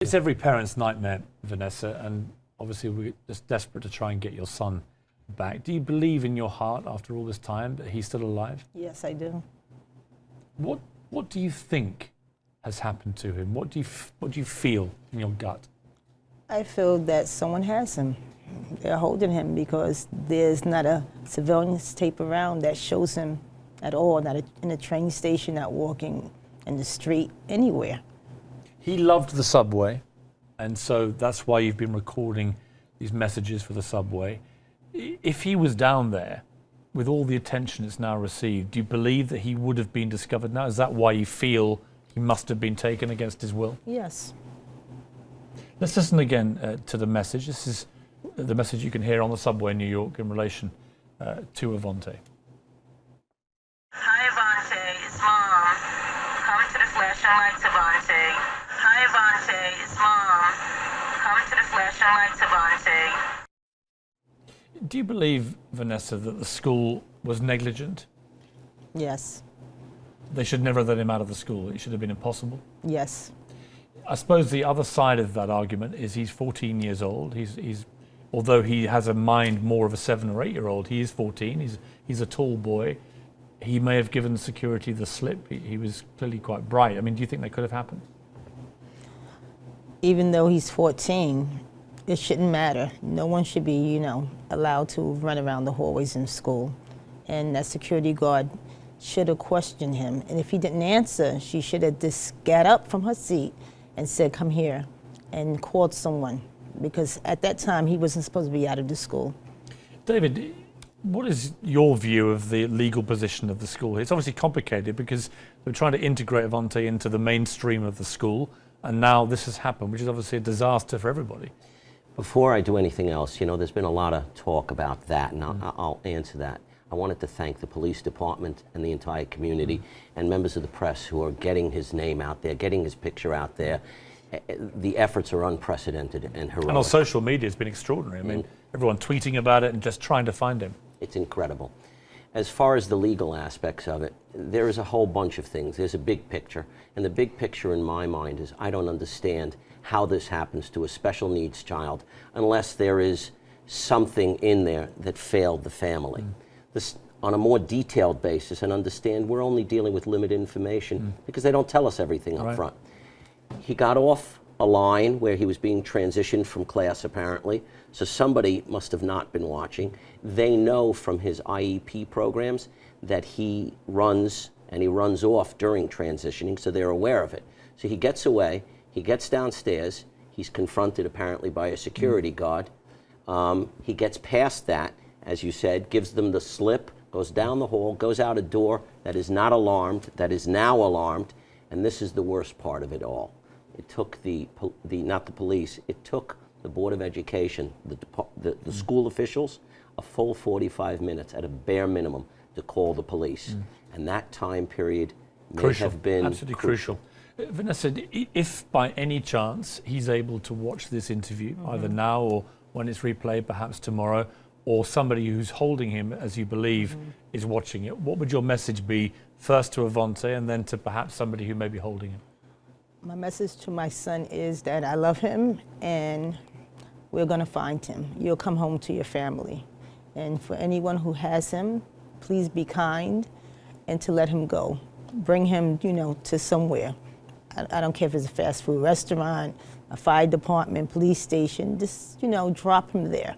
It's every parent's nightmare, Vanessa, and obviously we're just desperate to try and get your son back. Do you believe in your heart, after all this time, that he's still alive? Yes, I do. What do you think has happened to him? What do you feel in your gut? I feel that someone has him. They're holding him because there's not a surveillance tape around that shows him at all, not in a train station, not walking in the street, anywhere. He loved the subway, and so that's why you've been recording these messages for the subway. If he was down there, with all the attention it's now received, do you believe that he would have been discovered now? Is that why you feel he must have been taken against his will? Yes. Let's listen again to the message. This is the message you can hear on the subway in New York in relation to Avante. Hi, Avante, it's Mom. Come to the flashing lights, Avante. Hi, Avante, it's Mom. Come to the flashing lights, Avante. Do you believe, Vanessa, that the school was negligent? Yes. They should never have let him out of the school. It should have been impossible. Yes. I suppose the other side of that argument is he's 14 years old. He's although he has a mind more of a 7 or 8 year old, he is 14. He's a tall boy. He may have given security the slip. He was clearly quite bright. I mean, do you think that could have happened? Even though he's 14, it shouldn't matter. No one should be, allowed to run around the hallways in school. And that security guard should have questioned him. And if he didn't answer, she should have just got up from her seat and said, "Come here," and called someone. Because at that time, he wasn't supposed to be out of the school. David, what is your view of the legal position of the school? It's obviously complicated because they're trying to integrate Avante into the mainstream of the school, and now this has happened, which is obviously a disaster for everybody. Before I do anything else, there's been a lot of talk about that, and I'll answer that. I wanted to thank the police department and the entire community and members of the press who are getting his name out there, getting his picture out there. The efforts are unprecedented and heroic. And on social media, it's been extraordinary. I mean, everyone tweeting about it and just trying to find him. It's incredible. As far as the legal aspects of it, there is a whole bunch of things. There's a big picture, and the big picture in my mind is I don't understand how this happens to a special needs child unless there is something in there that failed the family. This, on a more detailed basis, and understand we're only dealing with limited information because they don't tell us everything up front. He got off a line where he was being transitioned from class, apparently, so somebody must have not been watching. They know from his IEP programs that he runs, and he runs off during transitioning, so they're aware of it. So he gets away, he gets downstairs, he's confronted apparently by a security guard. He gets past that, as you said, gives them the slip, goes down the hall, goes out a door that is not alarmed, that is now alarmed, and this is the worst part of it all. It took not the police, it took the Board of Education, the school officials, a full 45 minutes at a bare minimum to call the police. And that time period may have been absolutely crucial. Vanessa, if by any chance he's able to watch this interview, either now or when it's replayed, perhaps tomorrow, or somebody who's holding him, as you believe, is watching it, what would your message be, first to Avante and then to perhaps somebody who may be holding him? My message to my son is that I love him and we're going to find him. You'll come home to your family. And for anyone who has him, please be kind and to let him go. Bring him, to somewhere. I don't care if it's a fast food restaurant, a fire department, police station, just, drop him there.